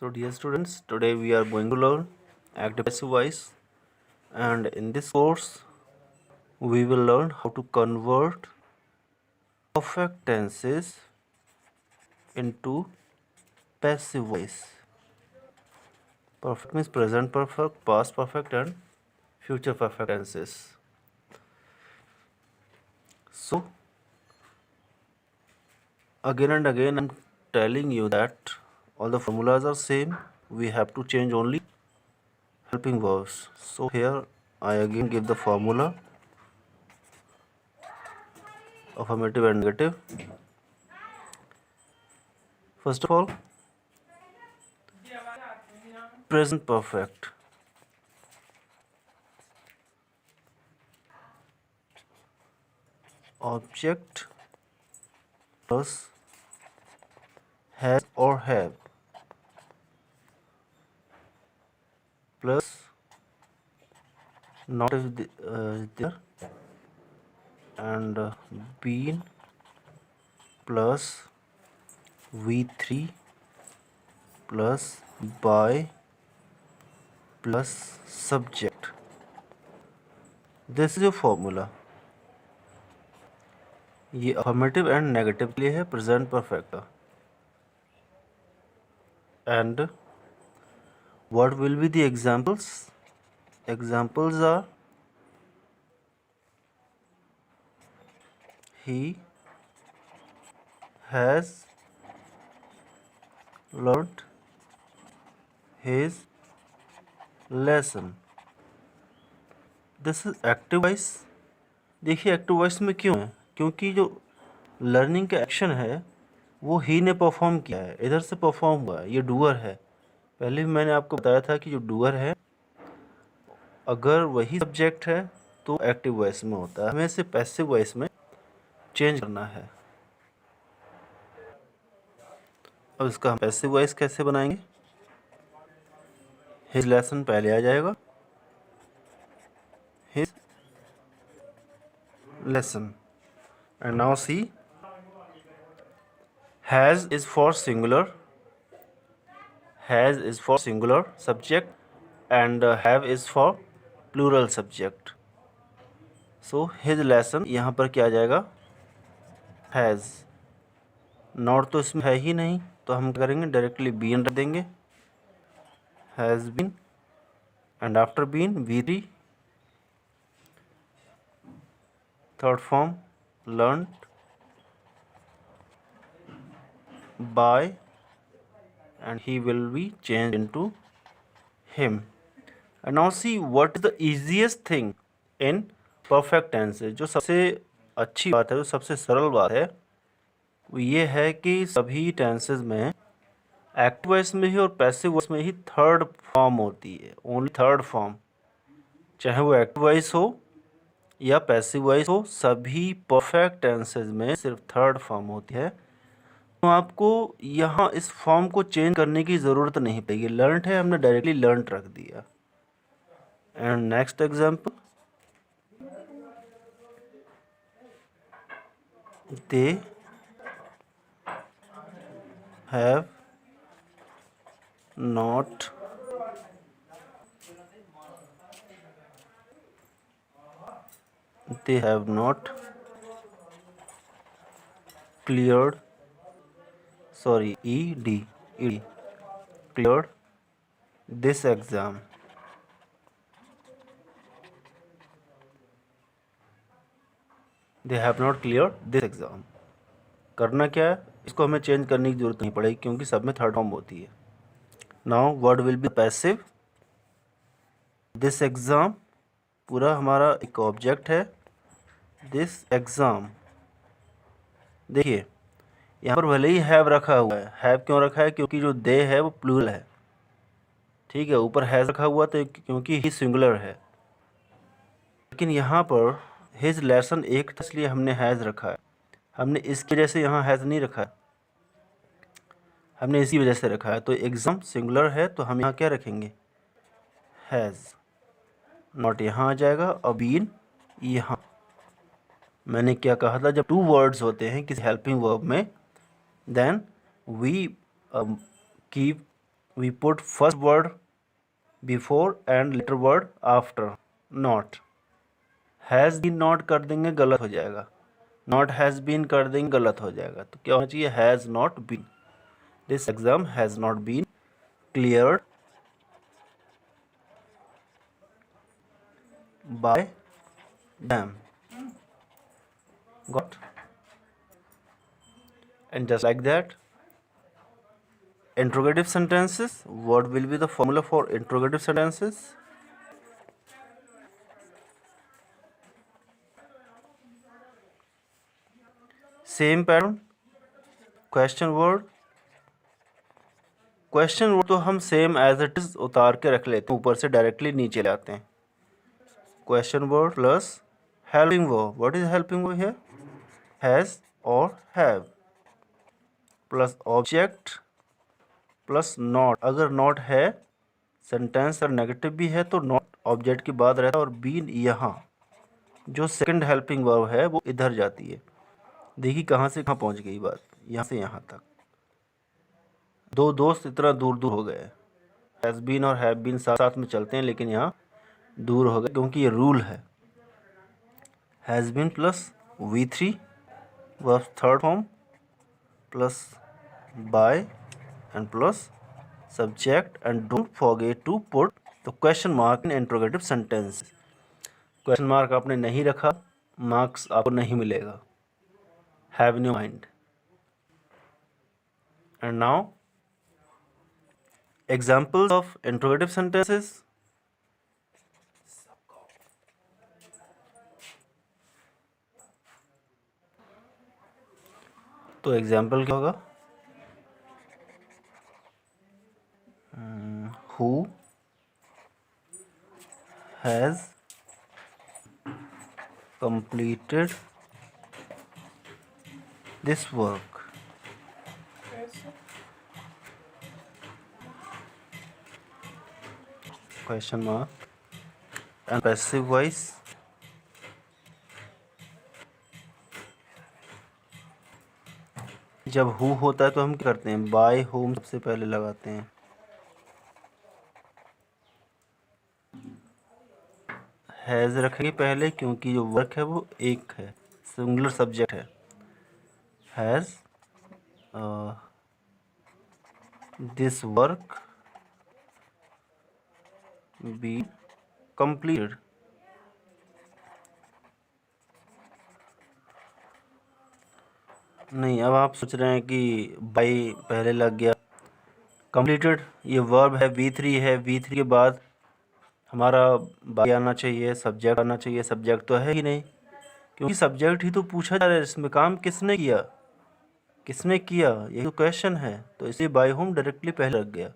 So dear students, today we are going to learn active passive voice, and in this course we will learn how to convert perfect tenses into passive voice. Perfect means present perfect, past perfect and future perfect tenses. So again and again I'm telling you that all the formulas are same, we have to change only helping verbs. So here I again give the formula affirmative and negative. First of all, present perfect. Object plus has or have plus not is there and been plus V3 plus by plus subject. This is your formula. ये affirmative and negative के लिए है present perfect का. And what will be the examples? Examples are he has learnt his lesson. This is active voice. देखिए active voice में क्यों है, क्योंकि जो लर्निंग का एक्शन है वो ही ने परफॉर्म किया है, इधर से परफॉर्म हुआ है, ये डूअर है. पहले भी मैंने आपको बताया था कि जो डूअर है अगर वही सब्जेक्ट है तो एक्टिव वॉइस में होता है, हमें इसे पैसिव वॉइस में चेंज करना है. अब इसका हम पैसिव वॉइस कैसे बनाएंगे? हिज लेसन पहले आ जाएगा, his lesson. And now see, has is for singular, has is for singular subject and have is for plural subject. So his lesson यहाँ पर क्या आ जाएगा? has. नॉट तो इसमें है ही नहीं तो हम करेंगे डायरेक्टली बीन रख देंगे, has been and after been V3 third form learned by and he will be changed into him. And now see what is the easiest thing in perfect tense. जो सबसे अच्छी बात है, जो सबसे सरल बात है वो ये है कि सभी टेंसेस में एक्टिव वॉइस में ही और पैसिव वॉइस में ही थर्ड फॉर्म होती है, ओनली थर्ड फॉर्म. चाहे वो एक्टिव वॉइस हो या पैसिव वॉइस हो, सभी परफेक्ट टेंसेस में सिर्फ थर्ड फॉर्म होती है. तो आपको यहाँ इस फॉर्म को चेंज करने की ज़रूरत नहीं पड़ेगी. लर्नड है, हमने डायरेक्टली लर्नड रख दिया. And next example, they have not cleared, sorry, ed cleared this exam. They have not cleared this exam. करना क्या है, इसको हमें चेंज करने की जरूरत नहीं पड़ेगी क्योंकि सब में थर्ड फॉर्म होती है. Now word will be passive. This exam पूरा हमारा एक ऑब्जेक्ट है. दिस एग्ज़ाम, देखिए यहाँ पर भले ही हैव रखा हुआ है. हैव क्यों रखा है? क्योंकि जो दे है वो प्लूरल है, ठीक है. ऊपर हैज़ रखा हुआ तो क्योंकि ही सिंगुलर है. लेकिन यहाँ पर हिज लेसन एक था इसलिए हमने हैज़ रखा है. हमने इसकी वजह से यहाँ हैज़ नहीं रखा है, हमने इसी वजह से रखा है. तो एग्ज़ाम सिंगुलर है तो हम यहाँ क्या रखेंगे? हैज़. नॉट यहाँ आ जाएगा और बीन यहाँ. मैंने क्या कहा था, जब टू वर्ड्स होते हैं किसी हेल्पिंग वर्ब में, then we keep we put first word before and later word after. Not has been not कर देंगे गलत हो जाएगा, नॉट हैज़ बीन कर देंगे गलत हो जाएगा, तो क्या होना चाहिए has not been, this exam has not been cleared by them. Got? And just like that, interrogative sentences. What will be the formula for interrogative sentences? Same pattern. Question word. Question word तो हम same as it is उतार के रख लेते हैं, ऊपर से directly नीचे लाते हैं. Question word plus helping verb. What is helping verb here? Has और have plus object plus not. अगर नॉट है सेंटेंस और नेगेटिव भी है तो नॉट ऑब्जेक्ट के बाद रहता है और बीन यहाँ जो सेकंड हेल्पिंग वर्ब है वो इधर जाती है. देखिए कहाँ से कहाँ पहुँच गई बात, यहाँ से यहाँ तक. दो दोस्त इतना दूर दूर हो गए, हैज़ बीन और हैव बीन साथ साथ में चलते हैं लेकिन यहाँ दूर हो गए क्योंकि ये रूल है. Has been plus V3 verb third form plus by and plus subject and don't forget to put the question mark in interrogative sentence. Question mark आपने नहीं रखा, मार्क्स आपको नहीं मिलेगा. Have in your mind. And now examples of interrogative sentences. तो example क्या होगा? Who has completed this work? Question mark. And passive voice. जब हु होता है तो हम क्या करते हैं? बाय होम सबसे पहले लगाते हैं. हैज़ रखेंगे पहले क्योंकि जो वर्क है वो एक है, सिंगुलर सब्जेक्ट है. Has this work be completed. नहीं, अब आप सोच रहे हैं कि बाई पहले लग गया. कंप्लीटेड ये वर्ब है, V3 है, V3 के बाद हमारा बाई आना चाहिए, सब्जेक्ट आना चाहिए. सब्जेक्ट तो है ही नहीं क्योंकि सब्जेक्ट ही तो पूछा जा रहा है, इसमें काम किसने किया, किसने किया, ये तो क्वेश्चन है. तो इसलिए बाई होम डायरेक्टली पहले लग गया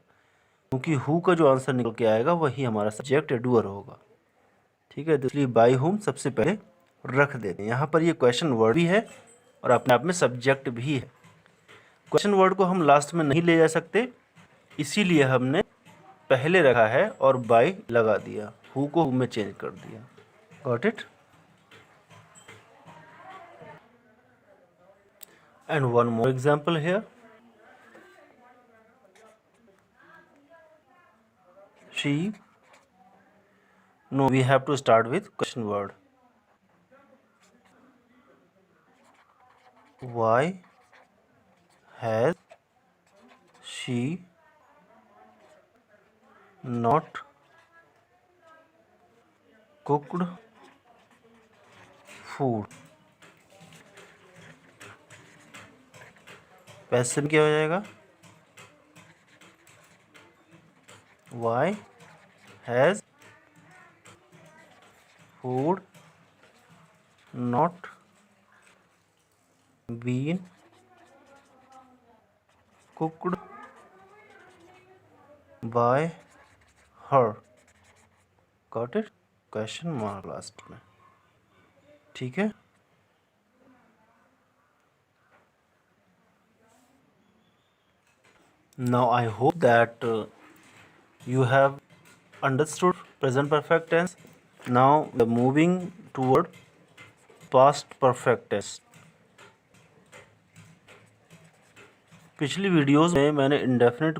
क्योंकि हु का जो आंसर निकल के आएगा वही हमारा सब्जेक्ट या डूअर होगा. ठीक है, तो इसलिए बाई होम सबसे पहले रख देते हैं. यहाँ पर ये क्वेश्चन वर्ड भी है और अपने आप में सब्जेक्ट भी है. क्वेश्चन वर्ड को हम लास्ट में नहीं ले जा सकते, इसीलिए हमने पहले रखा है और बाई लगा दिया, हु को हु में चेंज कर दिया. Got it? And one more example here. She. No, we have to start with question word. Why has she not cooked food? Passive क्या हो जाएगा? Why has food not been cooked by her? Got it? Question mark last में. ठीक है. Now I hope that you have understood present perfect tense. Now we are moving toward past perfect tense. पिछली videos में मैंने indefinite